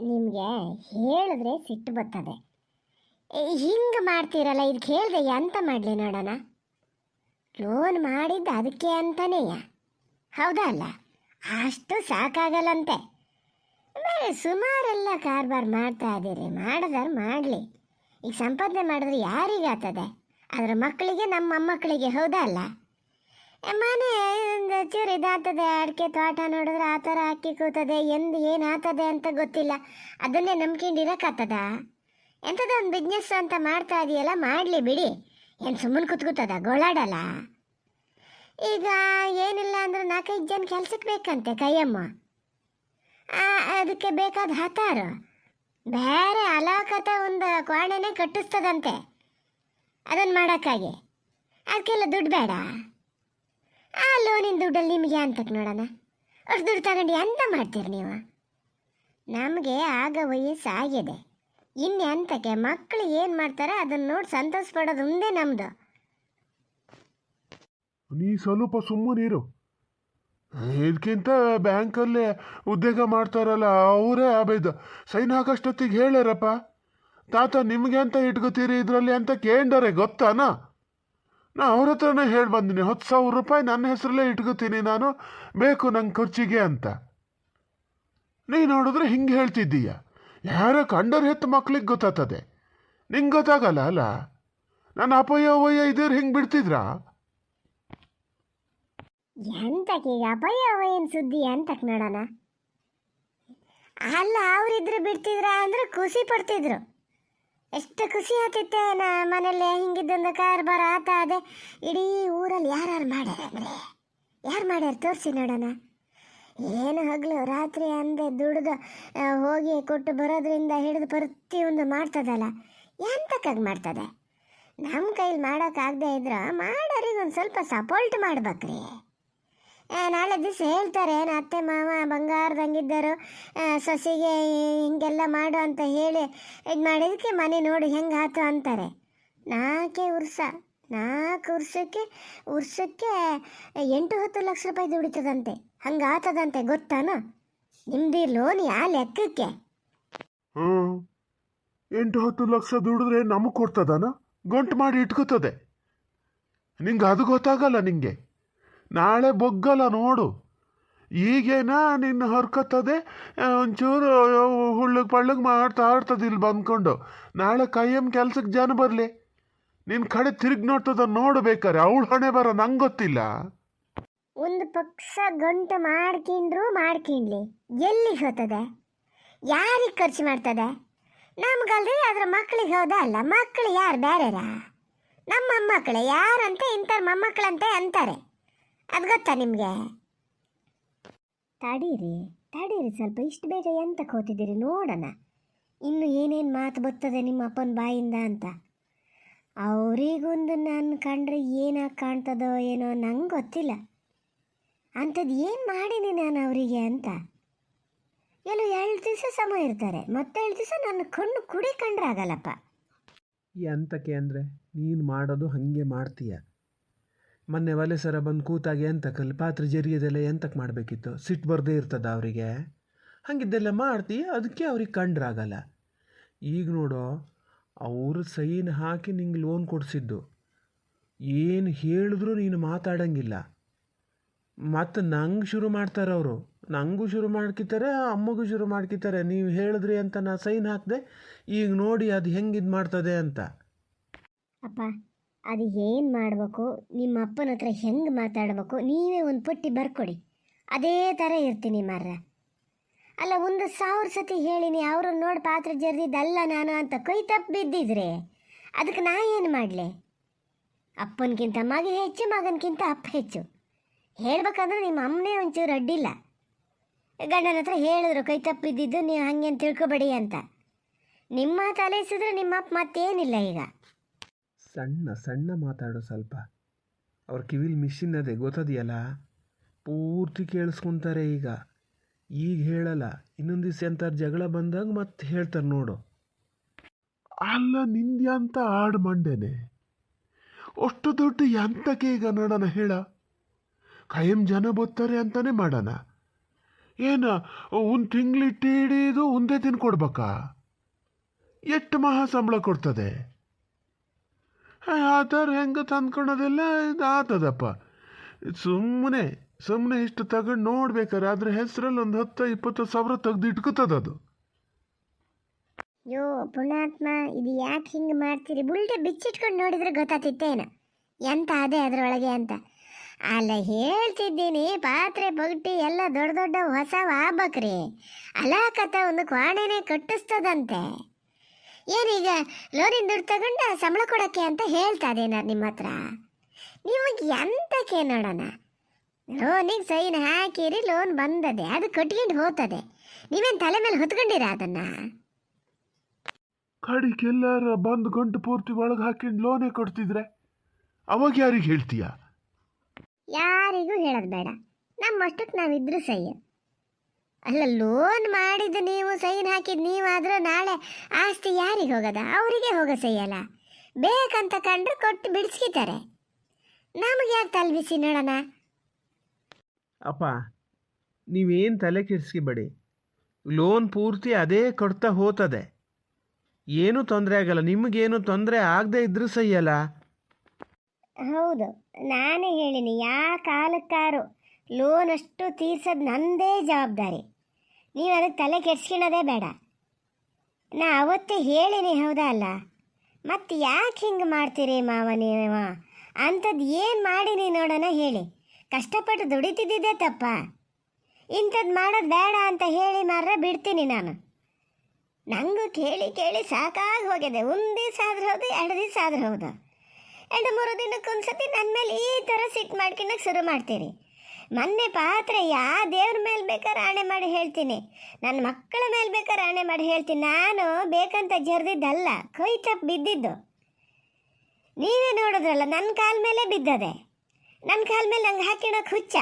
ನಿಮಗೆ ಹೇಳಿದ್ರೆ ಸಿಟ್ಟು ಬರ್ತದೆ. ಹಿಂಗೆ ಮಾಡ್ತೀರಲ್ಲ, ಇದಕ್ಕೆ ಹೇಳಿದೆ ಎಂತ ಮಾಡಲಿ ನೋಡೋಣ. ಲೋನ್ ಮಾಡಿದ್ದು ಅದಕ್ಕೆ ಅಂತನೇಯ, ಹೌದಾ ಅಲ್ಲ? ಅಷ್ಟು ಸಾಕಾಗಲ್ಲಂತೆ. ಬೇರೆ ಸುಮಾರೆಲ್ಲ ಕಾರ್ಬಾರ್ ಮಾಡ್ತಾ ಇದ್ದೀರಿ, ಮಾಡಿದ್ರೆ ಮಾಡಲಿ. ಈಗ ಸಂಪಾದನೆ ಮಾಡಿದ್ರೆ ಯಾರಿಗಾಗ್ತದೆ? ಅದರ ಮಕ್ಕಳಿಗೆ, ನಮ್ಮ ಮೊಮ್ಮಕ್ಕಳಿಗೆ, ಹೌದಾ ಅಲ್ಲ? ಮನೆ ಒಂದು ಚೂರು ಇದಾಗ್ತದೆ, ಅಡಿಕೆ ತೋಟ ನೋಡಿದ್ರೆ ಆ ಥರ ಅಕ್ಕಿ ಕೂತದೆ, ಎಂದು ಏನು ಆಗ್ತದೆ ಅಂತ ಗೊತ್ತಿಲ್ಲ. ಅದನ್ನೇ ನಂಬ್ಕೊಂಡಿರಕ್ಕಾಗ್ತದ? ಎಂಥದ್ದು ಒಂದು ಬಿಸ್ನೆಸ್ ಅಂತ ಮಾಡ್ತಾ ಇದೆಯಲ್ಲ, ಮಾಡಲಿ ಬಿಡಿ. ಏನು ಸುಮ್ಮನೆ ಕೂತ್ಕೂತದ, ಗೋಳಾಡಲ್ಲ. ಈಗ ಏನಿಲ್ಲ ಅಂದ್ರೆ 4-5 ಜನ ಕೆಲ್ಸಕ್ಕೆ ಬೇಕಂತೆ ಕೈಯಮ್ಮ. ಅದಕ್ಕೆ ಬೇಕಾದ ಹತಾರು ಬೇರೆ ಅಲಾಕತ ಒಂದು ಕೋಣೆನೇ ಕಟ್ಟಿಸ್ತದಂತೆ ಅದನ್ನು ಮಾಡೋಕ್ಕಾಗಿ. ಅದಕ್ಕೆಲ್ಲ ದುಡ್ಡು ಬೇಡ. ಆ ಲೋನಿನ ದುಡ್ಡಲ್ಲಿ ನಿಮಗೆ ಅಂತಕ್ಕೆ ನೋಡೋಣ. ಅಷ್ಟು ದುಡ್ಡು ತಗೊಂಡು ಎಂತ ಮಾಡ್ತೀರಿ ನೀವು? ನಮಗೆ ಆಗ ವಯಸ್ಸಾಗಿದೆ, ಇನ್ನೆಂತಕ್ಕೆ? ಮಕ್ಕಳು ಏನು ಮಾಡ್ತಾರೆ ಅದನ್ನು ನೋಡಿ ಸಂತೋಷ ಪಡೋದು ಒಂದೇ ನಮ್ಮದು. ನೀ ಸ್ವಲ್ಪ ಸುಮ್ಮನಿರು. ಇದಕ್ಕಿಂತ ಬ್ಯಾಂಕಲ್ಲೇ ಉದ್ಯೋಗ ಮಾಡ್ತಾರಲ್ಲ ಅವರೇ ಆಬೇದು ಸೈನ್ ಹಾಕೋಷ್ಟೊತ್ತಿಗೆ ಹೇಳ್ಯಾರಪ್ಪ. ತಾತ ನಿಮಗೆ ಅಂತ ಇಟ್ಕೋತೀರಿ ಇದರಲ್ಲಿ ಅಂತ ಕೇಂಡರೆ ಗೊತ್ತಾನ? ನಾ ಅವ್ರ ಹತ್ರನೇ ಹೇಳಿ ಬಂದಿನಿ, 10,000 ರೂಪಾಯಿ ನನ್ನ ಹೆಸರಲ್ಲೇ ಇಟ್ಕೋತೀನಿ ನಾನು, ಬೇಕು ನಂಗೆ ಖರ್ಚಿಗೆ ಅಂತ. ನೀ ನೋಡಿದ್ರೆ ಹಿಂಗೆ ಹೇಳ್ತಿದ್ದೀಯ. ಯಾರ ಕಂಡರ್ ಹೆತ್ತು ಮಕ್ಳಿಗೆ ಗೊತ್ತಾಗ್ತದೆ, ನಿಂಗೆ ಗೊತ್ತಾಗಲ್ಲ ಅಲ್ಲ? ನನ್ನ ಅಪಯ್ಯ ಇದ್ದೀರಿ ಹಿಂಗೆ ಬಿಡ್ತಿದ್ರಾ? ಎಂತಕ್ಕೆ ಈಗ ಅಪಯ್ಯವೇನು ಸುದ್ದಿ ಅಂತಕ್ಕೆ ನೋಡೋಣ. ಅಲ್ಲ, ಅವರಿದ್ರು ಬಿಡ್ತಿದ್ರ ಅಂದ್ರೆ ಖುಷಿ ಪಡ್ತಿದ್ರು. ಎಷ್ಟು ಖುಷಿ ಆಗ್ತಿತ್ತೆ. ಮನೇಲಿ ಹಿಂಗಿದ್ದೊಂದು ಕಾರ್ಬಾರ ಆತ ಅದೇ. ಇಡೀ ಊರಲ್ಲಿ ಯಾರು ಮಾಡ್ಯಾರ ಅಂದರೆ ಯಾರು ಮಾಡ್ಯಾರ ತೋರಿಸಿ ನೋಡೋಣ. ಏನು ಹಗಲು ರಾತ್ರಿ ಅಂದೆ ದುಡ್ದು ಹೋಗಿ ಕೊಟ್ಟು ಬರೋದ್ರಿಂದ ಹಿಡಿದು ಪ್ರತಿಯೊಂದು ಮಾಡ್ತದಲ್ಲ, ಎಂತಕ್ಕಾಗಿ ಮಾಡ್ತದೆ? ನಮ್ಮ ಕೈಲಿ ಮಾಡೋಕ್ಕಾಗದೇ ಇದ್ರೆ ಮಾಡೋರಿಗೆ ಒಂದು ಸ್ವಲ್ಪ ಸಪೋರ್ಟ್ ಮಾಡ್ಬೇಕ್ರಿ. ನಾಳೆ ದಿವಸ ಹೇಳ್ತಾರೆ, ಅತ್ತೆ ಮಾವ ಬಂಗಾರದಂಗಿದ್ದರು, ಸೊಸೆಗೆ ಹಿಂಗೆಲ್ಲ ಮಾಡು ಅಂತ ಹೇಳಿ ಇದು ಮಾಡಿದಕ್ಕೆ ಮನೆ ನೋಡಿ ಹೆಂಗೆ ಆಯ್ತು ಅಂತಾರೆ. 4 ವರ್ಷಕ್ಕೆ 8-10 ಲಕ್ಷ ರೂಪಾಯಿ ದುಡಿತದಂತೆ. ಹಂಗೆ ಆತದಂತೆ, ಗೊತ್ತಾನು? ನಿಮ್ದು ಲೋನ್ ಯಾ ಲೆಕ್ಕಕ್ಕೆ? 8-10 ಲಕ್ಷ ದುಡಿದ್ರೆ ನಮಗೆ ಕೊಡ್ತದನ? ಗಂಟು ಮಾಡಿ ಇಟ್ಕೋತದೆ. ನಿಂಗೆ ಅದು ಗೊತ್ತಾಗಲ್ಲ. ನಿಂಗೆ ನಾಳೆ ಬೊಗ್ಗಲ್ಲ ನೋಡು. ಈಗೇನ ನಿನ್ನ ಹೊರ್ಕತ್ತದೆ, ಒಂಚೂರು ಹುಳ್ಳಗೆ ಪಳ್ಳಗೆ ಮಾಡ್ತಾ ಇರ್ತದೆ ಇಲ್ಲಿ ಬಂದ್ಕೊಂಡು. ನಾಳೆ ಕೈಯಂ ಕೆಲ್ಸಕ್ಕೆ ಜನ ಬರಲಿ, ನಿನ್ನ ಕಡೆ ತಿರುಗಿ ನೋಡ್ತದ ನೋಡ್ಬೇಕಾರೆ. ಅವಳು ಹಣೆ ಬರ ನಂಗೆ ಗೊತ್ತಿಲ್ಲ. ಒಂದು ಪಕ್ಷ ಗಂಟು ಮಾಡ್ಕೊಂಡ್ಲಿ ಎಲ್ಲಿಗೆ ಹೋಗ್ತದೆ? ಯಾರಿಗೆ ಖರ್ಚು ಮಾಡ್ತದೆ? ನಮ್ಗಲ್ರಿ, ಅದ್ರ ಮಕ್ಳಿಗೆ ಹೌದಾ ಅಲ್ಲ? ಮಕ್ಕಳು ಯಾರು ಬೇರೆರ? ನಮ್ಮ ಮೊಮ್ಮಕ್ಕಳು ಯಾರಂತ ಇಂಥವ್ರ ಮೊಮ್ಮಕ್ಕಳಂತೆ ಅಂತಾರೆ. ಅದು ಗೊತ್ತಾ ನಿಮಗೆ? ತಡೀರಿ ಸ್ವಲ್ಪ, ಇಷ್ಟು ಬೇಗ ಎಂತಕ್ಕೆ ಹೋಗ್ತಿದ್ದೀರಿ? ನೋಡೋಣ ಇನ್ನು ಏನೇನು ಮಾತು ಬರ್ತದೆ ನಿಮ್ಮ ಅಪ್ಪನ ಬಾಯಿಂದ ಅಂತ. ಅವರಿಗೊಂದು ನಾನು ಕಂಡ್ರೆ ಏನಾಗಿ ಕಾಣ್ತದೋ ಏನೋ ನಂಗೆ ಗೊತ್ತಿಲ್ಲ. ಅಂಥದ್ದು ಏನು ಮಾಡೀನಿ ನಾನು ಅವರಿಗೆ ಅಂತ. ಎಲ್ಲೋ 2 ದಿವಸ ಸಮಯ ಇರ್ತಾರೆ, ಮತ್ತೆ 2 ದಿವಸ ನನ್ನ ಕಣ್ಣು ಕುಡಿ ಕಂಡ್ರೆ ಆಗಲ್ಲಪ್ಪ. ಎಂತಕ್ಕೆ ಅಂದರೆ ನೀನು ಮಾಡೋದು ಹಾಗೆ ಮಾಡ್ತೀಯ. ಮೊನ್ನೆ ವಲೆಸರ ಬಂದು ಕೂತಾಗೆ ಎಂತಕ್ಕಲ್ಲಿ ಪಾತ್ರೆ ಜರಿಯೋದೆಲ್ಲ ಎಂತಕ್ಕೆ ಮಾಡಬೇಕಿತ್ತು? ಸಿಟ್ಟು ಬರದೇ ಇರ್ತದ ಅವರಿಗೆ? ಹಾಗಿದ್ದೆಲ್ಲ ಮಾಡ್ತೀಯ, ಅದಕ್ಕೆ ಅವ್ರಿಗೆ ಕಂಡ್ರಾಗಲ್ಲ. ಈಗ ನೋಡೋ, ಅವರು ಸೈನ್ ಹಾಕಿ ನಿಂಗೆ ಲೋನ್ ಕೊಡಿಸಿದ್ದು, ಏನು ಹೇಳಿದ್ರು ನೀನು ಮಾತಾಡೋಂಗಿಲ್ಲ. ಮತ್ತು ನಂಗೆ ಶುರು ಮಾಡ್ತಾರೆ ಅವರು, ನನಗೂ ಶುರು ಮಾಡ್ಕಿತಾರೆ, ಅಮ್ಮಗೂ ಶುರು ಮಾಡ್ಕಿತಾರೆ. ನೀವು ಹೇಳಿದ್ರಿ ಅಂತ ನಾ ಸೈನ್ ಹಾಕಿದೆ, ಈಗ ನೋಡಿ ಅದು ಹೆಂಗೆ ಇದು ಮಾಡ್ತದೆ ಅಂತ. ಅಪ್ಪ, ಅದು ಏನು ಮಾಡಬೇಕು, ನಿಮ್ಮ ಅಪ್ಪನ ಹತ್ರ ಹೆಂಗೆ ಮಾತಾಡಬೇಕು, ನೀವೇ ಒಂದು ಪಟ್ಟಿ ಬರ್ಕೊಡಿ. ಅದೇ ಥರ ಇರ್ತೀನಿ ಮಾರ್ರ. ಅಲ್ಲ, 1,000 ಸತಿ ಹೇಳಿನಿ, ಅವರು ನೋಡಿ ಪಾತ್ರೆ ಜರ್ದಿದ್ದಲ್ಲ ನಾನು ಅಂತ ಕೈ ತಪ್ಪು ಬಿದ್ದಿದ್ರೆ ಅದಕ್ಕೆ ನಾ ಏನು ಮಾಡಲಿ? ಅಪ್ಪನಿಗಿಂತ ಮಗ ಹೆಚ್ಚು, ಮಗನಿಗಿಂತ ಅಪ್ಪ ಹೆಚ್ಚು. ಹೇಳ್ಬೇಕಂದ್ರೆ ನಿಮ್ಮ ಅಮ್ಮನೇ ಒಂಚೂರು ಅಡ್ಡಿಲ್ಲ. ಗಂಡನ ಹತ್ರ ಹೇಳಿದ್ರು ಕೈ ತಪ್ಪಿದ್ದಿದ್ದು, ನೀವು ಹಾಗೆ ಅಂತ ತಿಳ್ಕೊಬೇಡಿ ಅಂತ. ನಿಮ್ಮ ತಲೆಸಿದ್ರೆ ನಿಮ್ಮ ಅಪ್ಪ ಮತ್ತೇನಿಲ್ಲ. ಈಗ ಸಣ್ಣ ಮಾತಾಡೋ ಸ್ವಲ್ಪ. ಅವ್ರ ಕಿವಿಲಿ ಮಿಷಿನ್ ಅದೇ ಗೊತ್ತದೆಯಲ್ಲ, ಪೂರ್ತಿ ಕೇಳಿಸ್ಕೊತಾರೆ. ಈಗ ಹೇಳಲ್ಲ, ಇನ್ನೊಂದು ದಿವಸ ಎಂತಾರು ಜಗಳ ಬಂದಾಗ ಮತ್ತೆ ಹೇಳ್ತಾರೆ ನೋಡು. ಅಲ್ಲ, ನಿಂದ್ಯಂತ ಆಡು ಮಂಡೇನೆ ಅಷ್ಟು ದುಡ್ಡು ಎಂತಕ್ಕೆ ಈಗ ನೋಡೋಣ ಹೇಳ? ಖಾಯಂ ಜನ ಬರ್ತಾರೆ ಅಂತಾನೆ ಮಾಡೋಣ. ಏನು ಒಂದು ತಿಂಗಳಿಟ್ಟು ಹಿಡಿದು ಒಂದೇ ದಿನ ಕೊಡ್ಬೇಕಾ? ಎಷ್ಟು ಮಹಾ ಸಂಬಳ ಕೊಡ್ತದೆ? ಆ ಥರ ಹೆಂಗೆ ತಂದ್ಕೊಳೋದೆಲ್ಲ ಇದು ಆಗ್ತದಪ್ಪ. ಸುಮ್ಮನೆ ಸುಮ್ಮನೆ ಇಷ್ಟು ತಗೊಂಡು ನೋಡ್ಬೇಕಾರೆ ಅದ್ರ ಹೆಸರಲ್ಲಿ ಒಂದು 10-20 ಸಾವಿರ ತೆಗ್ದು ಇಟ್ಕೋತದದು. ಯೋ ಪುಣ್ಯಾತ್ಮ, ಇದು ಯಾಕೆ ಹಿಂಗೆ ಮಾಡ್ತೀರಿ? ಬುಲ್ಟೆ ಬಿಚ್ಚಿಟ್ಕೊಂಡು ನೋಡಿದ್ರೆ ಗೊತ್ತಾತಿತ್ತೇನು ಎಂತ ಅದೇ ಅದರೊಳಗೆ ಅಂತ. ಅಲ್ಲ ಹೇಳ್ತಿದ್ದೀನಿ, ಪಾತ್ರೆ ಪಗಟಿ ಎಲ್ಲ ದೊಡ್ಡ ದೊಡ್ಡ ಹೊಸವು ಆಗ್ಬೇಕ್ರಿ. ಅಲಾಕತ್ತ ಒಂದು ಕ್ವಾಣೆನೇ ಕಟ್ಟಿಸ್ತದಂತೆ. ಏನೀಗ ಲೋನಿನ ದುಡ್ಡು ತಗೊಂಡು ಸಂಬಳ ಕೊಡೋಕ್ಕೆ ಅಂತ ಹೇಳ್ತಾ ಇದೇನಾರು ನಿಮ್ಮ ಹತ್ರ? ನಿಮಗೆ ಎಂತಕ್ಕೆ ನೋಡೋಣ? ಲೋನಿಗೆ ಸೈನ್ ಹಾಕಿರಿ, ಲೋನ್ ಬಂದದೆ, ಅದು ಕಟ್ಕೊಂಡು ಹೋಗ್ತದೆ. ನೀವೇನು ತಲೆ ಮೇಲೆ ಹೊತ್ಕೊಂಡಿರ ಅದನ್ನು? ಕಡಿಗೆಲ್ಲರ ಬಂದು ಗಂಟು ಪೂರ್ತಿ ಒಳಗೆ ಹಾಕೊಂಡು ಲೋನೇ ಕೊಡ್ತಿದ್ರೆ ಅವಾಗ ಯಾರಿಗೆ ಹೇಳ್ತೀಯ? ಯಾರಿಗೂ ಹೇಳೋದು ಬೇಡ, ನಮ್ಮಷ್ಟಕ್ಕೆ ನಾವಿದ್ರು ಸಹ್ಯ. ಅಲ್ಲ, ಲೋನ್ ಮಾಡಿದ್ದು ನೀವು, ಸೈನ್ ಹಾಕಿದ್ದು ನೀವಾದರೂ ನಾಳೆ ಆಸ್ತಿ ಯಾರಿಗೆ ಹೋಗೋದ? ಅವರಿಗೆ ಹೋಗೋ ಸಹ್ಯಲ್ಲ. ಬೇಕಂತ ಕಂಡ್ರೆ ಕೊಟ್ಟು ಬಿಡಿಸ್ಕಿತಾರೆ. ನಮಗೆ ಯಾಕೆ ತಲೆಬಿಸಿ ನೋಡೋಣ? ಅಪ್ಪ, ನೀವೇನು ತಲೆ ಕೆಡಿಸ್ಕಿಬೇಡಿ. ಲೋನ್ ಪೂರ್ತಿ ಅದೇ ಕೊಡ್ತಾ ಹೋಗ್ತದೆ, ಏನೂ ತೊಂದರೆ ಆಗಲ್ಲ. ನಿಮಗೇನು ತೊಂದರೆ ಆಗದೆ ಇದ್ರೂ ಸಹಿಯಲ್ಲ. ಹೌದು, ನಾನೇ ಹೇಳಿನಿ, ಯಾವ ಕಾಲಕ್ಕಾರು ಲೋನ್ ಅಷ್ಟು ತೀರ್ಸೋದು ನನ್ನದೇ ಜವಾಬ್ದಾರಿ. ನೀವು ಅದಕ್ಕೆ ತಲೆ ಕೆಡ್ಸ್ಕೊಳ್ಳೋದೇ ಬೇಡ. ನಾ ಅವತ್ತೇ ಹೇಳಿನಿ, ಹೌದಾ ಅಲ್ಲ? ಮತ್ತು ಯಾಕೆ ಹಿಂಗೆ ಮಾಡ್ತೀರಿ ಮಾವ ನೀವ? ಅಂಥದ್ದು ಏನು ಮಾಡೀನಿ ನೋಡೋಣ ಹೇಳಿ. ಕಷ್ಟಪಟ್ಟು ದುಡಿತಿದ್ದಿದ್ದೆ ತಪ್ಪ? ಇಂಥದ್ದು ಮಾಡೋದು ಬೇಡ ಅಂತ ಹೇಳಿ ಮಾರ್ರೆ ಬಿಡ್ತೀನಿ ನಾನು. ನನಗೂ ಕೇಳಿ ಕೇಳಿ ಸಾಕಾಗಿ ಹೋಗಿದೆ. ಒಂದು ದಿವಸ ಆದ್ರೆ ಹೌದು, 2 ದಿವಸ ಆದ್ರೆ ಹೌದು, 2-3 ದಿನಕ್ಕೊಂದ್ಸತಿ ನನ್ನ ಮೇಲೆ ಈ ಥರ ಸಿಟ್ಟು ಮಾಡ್ಕೊಳಕ್ಕೆ ಶುರು ಮಾಡ್ತೀರಿ. ಮೊನ್ನೆ ಪಾತ್ರೆ ಯಾವ ದೇವ್ರ ಮೇಲೆ ಬೇಕಾದ್ರೆ ಆಣೆ ಮಾಡಿ ಹೇಳ್ತೀನಿ, ನನ್ನ ಮಕ್ಕಳ ಮೇಲೆ ಬೇಕಾದ್ರೆ ಆಣೆ ಮಾಡಿ ಹೇಳ್ತೀನಿ. ನಾನು ಬೇಕಂತ ಜರ್ದಿದ್ದಲ್ಲ, ಕೈ ತಪ್ಪು ಬಿದ್ದಿದ್ದು. ನೀವೇ ನೋಡಿದ್ರಲ್ಲ, ನನ್ನ ಕಾಲ ಮೇಲೆ ಬಿದ್ದದೆ. ನನ್ನ ಕಾಲ ಮೇಲೆ ನಂಗೆ ಹಾಕಿಣಕ್ಕೆ ಹುಚ್ಚ.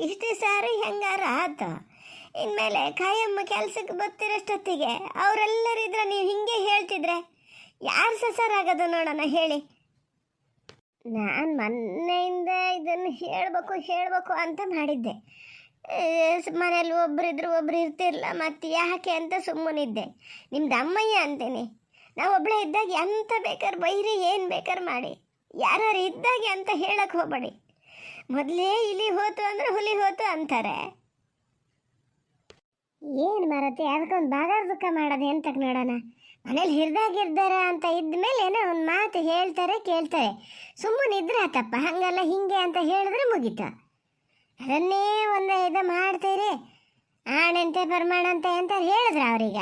ಇಷ್ಟು ಸಾರಿ ಹೆಂಗಾರ ಆಯ್ತು. ಇನ್ಮೇಲೆ ಕಾಯಮ್ಮ ಕೆಲಸಕ್ಕೆ ಬರ್ತಿರೋಷ್ಟೊತ್ತಿಗೆ ಅವರೆಲ್ಲರಿದ್ರೆ ನೀವು ಹಿಂಗೆ ಹೇಳ್ತಿದ್ರೆ ಯಾರು ಸಸಾರಾಗೋದು ನೋಡೋಣ ಹೇಳಿ. ನಾನು ಮೊನ್ನೆಯಿಂದ ಇದನ್ನು ಹೇಳಬೇಕು ಅಂತ ಮಾಡಿದ್ದೆ. ಮನೇಲಿ ಒಬ್ರು ಇರ್ತಿರಲ್ಲ, ಮತ್ತು ಯಾಕೆ ಅಂತ ಸುಮ್ಮನಿದ್ದೆ. ನಿಮ್ದು ಅಮ್ಮಯ್ಯ ಅಂತೀನಿ. ನಾವು ಒಬ್ಬಳೇ ಇದ್ದಾಗ ಎಂತ ಬೇಕಾದ್ರೆ ಬೈರಿ, ಏನು ಬೇಕಾದ್ರೆ ಮಾಡಿ, ಯಾರು ಇದ್ದಾಗ ಅಂತ ಹೇಳಕ್ಕೆ ಹೋಗಬೇಡಿ. ಮೊದಲೇ ಇಲಿ ಹೋತು ಅಂದರೆ ಹುಲಿ ಹೋತು ಅಂತಾರೆ. ಏನು ಮಾರತಿ, ಅದಕ್ಕೊಂದು ಬಾಗಾರ ದುಃಖ ಮಾಡೋದು ಎಂತಕ್ಕೆ ನೋಡೋಣ? ಮನೇಲಿ ಹಿರಿದಾಗಿರ್ದಾರ ಅಂತ ಇದ್ಮೇಲೆ ಏನೋ ಒಂದು ಮಾತು ಹೇಳ್ತಾರೆ, ಕೇಳ್ತಾರೆ. ಸುಮ್ಮನಿದ್ರೆ ಆತಪ್ಪ. ಹಾಗಲ್ಲ ಹಿಂಗೆ ಅಂತ ಹೇಳಿದ್ರೆ ಮುಗೀತು. ಅದನ್ನೇ ಒಂದು ಇದು ಮಾಡ್ತೀರಿ, ಆಣಂತೆ ಪರಮಾಣಂತೆ ಅಂತ ಹೇಳಿದ್ರೆ ಅವ್ರೀಗ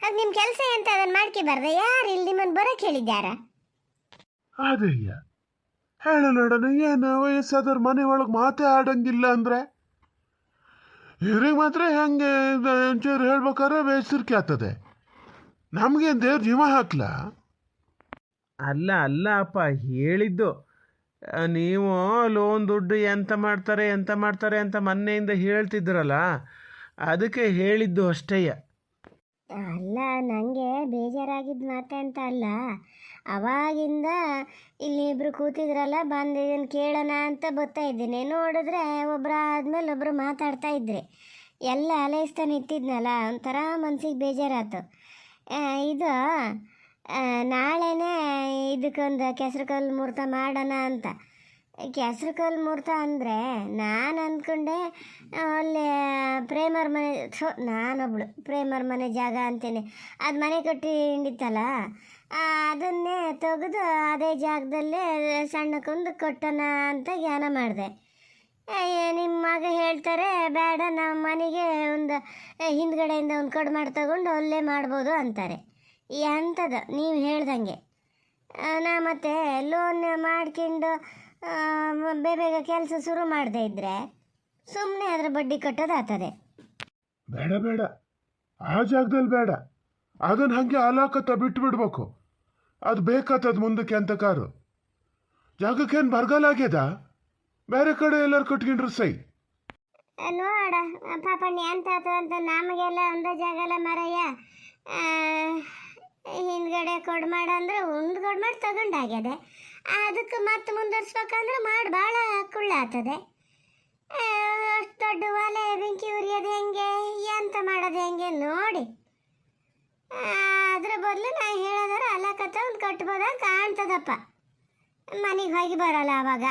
ಅದು ನಿಮ್ಮ ಕೆಲಸ ಅಂತ ಅದನ್ನು ಮಾಡ್ಕೊಬಾರ್ದು. ಯಾರು ಇಲ್ಲಿ ನಿಮ್ಮನ್ನು ಬರೋಕ್ಕೆ ಹೇಳಿದ್ದಾರ? ಅದೇಯ್ಯ ಹೇಳ ನೋಡೋಣ, ಏನು ವಯಸ್ಸಾದವ್ರ ಮನೆ ಒಳಗೆ ಮಾತೇ ಆಡಂಗಿಲ್ಲ ಅಂದರೆ ಇವ್ರಿಗೆ ಮಾತ್ರ ಹೆಂಗೆ ಒಂಚೂರು ಹೇಳ್ಬೇಕಾದ್ರೆ ಬೇಸರಿಕೆ ಆಗ್ತದೆ. ನಮಗೇನು ದೇವ್ರ ಜೀವ ಹಾಕ್ಲಾ? ಅಲ್ಲ ಅಪ್ಪ, ಹೇಳಿದ್ದು ನೀವು ಲೋನ್ ದುಡ್ಡು ಎಂತ ಮಾಡ್ತಾರೆ ಅಂತ ಮೊನ್ನೆಯಿಂದ ಹೇಳ್ತಿದ್ರಲ್ಲ, ಅದಕ್ಕೆ ಹೇಳಿದ್ದು ಅಷ್ಟೇಯ. ಅಲ್ಲ, ನನಗೆ ಬೇಜಾರಾಗಿದ್ದು ಮಾತೆ ಅಂತ ಅಲ್ಲ. ಅವಾಗಿಂದ ಇಲ್ಲಿ ಇಬ್ಬರು ಕೂತಿದ್ರಲ್ಲ, ಬಂದು ಇದನ್ನು ಕೇಳೋಣ ಅಂತ ಬರ್ತಾ ಇದ್ದೀನಿ. ನೋಡಿದ್ರೆ ಒಬ್ಬರು ಆದಮೇಲೆ ಒಬ್ಬರು ಮಾತಾಡ್ತಾ ಇದ್ರಿ. ಎಲ್ಲ ಅಲೈಸ್ತಾ ನಿಂತಿದ್ನಲ್ಲ, ಒಂಥರ ಮನ್ಸಿಗೆ ಬೇಜಾರಾಯ್ತು. ಇದು ನಾಳೆನೇ ಇದಕ್ಕೊಂದು ಕೆಸರು ಕಲ್ಲು ಮುಹೂರ್ತ ಮಾಡೋಣ ಅಂತ. ಕೆಸರು ಕಲ್ಲು ಮುಹೂರ್ತ ಅಂದರೆ ನಾನು ಅಂದ್ಕೊಂಡೆ ಅಲ್ಲಿ ಪ್ರೇಮರ್ ಮನೆ, ನಾನೊಬ್ಳು ಪ್ರೇಮರ್ ಮನೆ ಜಾಗ ಅಂತೇನೆ, ಅದು ಮನೆ ಕಟ್ಟಿಂಡಿತ್ತಲ್ಲ, ಅದನ್ನೇ ತೆಗೆದು ಅದೇ ಜಾಗದಲ್ಲೇ ಸಣ್ಣಕ್ಕೊಂದು ಕೊಟ್ಟೋಣ ಅಂತ ಜ್ಞಾನ ಮಾಡಿದೆ. ನಿಮ್ಮ ಮಗ ಹೇಳ್ತಾರೆ ಬೇಡ, ನಮ್ಮ ಮನೆಗೆ ಒಂದು ಹಿಂದ್ಗಡೆಯಿಂದ ಒಂದು ಕಡು ಮಾಡಿ ತಗೊಂಡು ಅಲ್ಲೇ ಮಾಡ್ಬೋದು ಅಂತಾರೆ. ಎಂಥದ್ದು ನೀವು ಹೇಳ್ದಂಗೆ. ನಾ ಮತ್ತೆ ಲೋನ್ ಮಾಡ್ಕೊಂಡು ಬೇಗ ಕೆಲಸ ಶುರು ಮಾಡದೇ ಇದ್ದರೆ ಸುಮ್ಮನೆ ಅದರ ಬಡ್ಡಿ ಕಟ್ಟೋದಾಗ್ತದೆ. ಬೇಡ, ಆ ಜಾಗದಲ್ಲಿ ಬೇಡ. ಅದನ್ನು ಹಾಗೆ ಆಲಾಕತ್ತ ಬಿಟ್ಬಿಡ್ಬೇಕು. ಅದು ಬೇಕಾಗ್ತದೆ ಮುಂದಕ್ಕೆ ಅಂತ ಕಾರು. ಜಾಗಕ್ಕೇನು ಬರಗಾಲ ಆಗ್ಯದ? ಬೇರೆ ಕಡೆ ಎಲ್ಲರೂ ಕಟ್ಕೊಂಡ್ರು ಸೈ. ನೋಡ ಪಾಪಣ್ಣ ಎಂತಾತು ಅಂತ ನಮಗೆಲ್ಲ ಒಂದ ಜಾಗಲ್ಲ ಮರಯ್ಯ. ಹಿಂದ್ಗಡೆ ಕೊಡು ಮಾಡಂದ್ರೆ ಒಂದು ಕೊಡು ಮಾಡಿ ತಗೊಂಡಾಗ್ಯದೆ. ಅದಕ್ಕೆ ಮತ್ತೆ ಮುಂದುವರ್ಸ್ಬೇಕಂದ್ರೆ ಮಾಡಿ ಭಾಳ ಕುಳ್ಳ ಆಗ್ತದೆ. ಅಷ್ಟು ದೊಡ್ಡ ಒಲೆ ಬೆಂಕಿ ಉರಿಯೋದು ಹೆಂಗೆ ಎಂತ ಮಾಡೋದು ಹೆಂಗೆ ನೋಡಿ. ಅದ್ರ ಬದಲು ನಾ ಹೇಳೋದಾರ ಅಲ್ಲ ಕತ್ತ ಒಂದು ಕಟ್ಬೋದಾಗ ಕಾಣ್ತದಪ್ಪ. ಮನೆಗೆ ಹೋಗಿ ಬರೋಲ್ಲ ಆವಾಗ.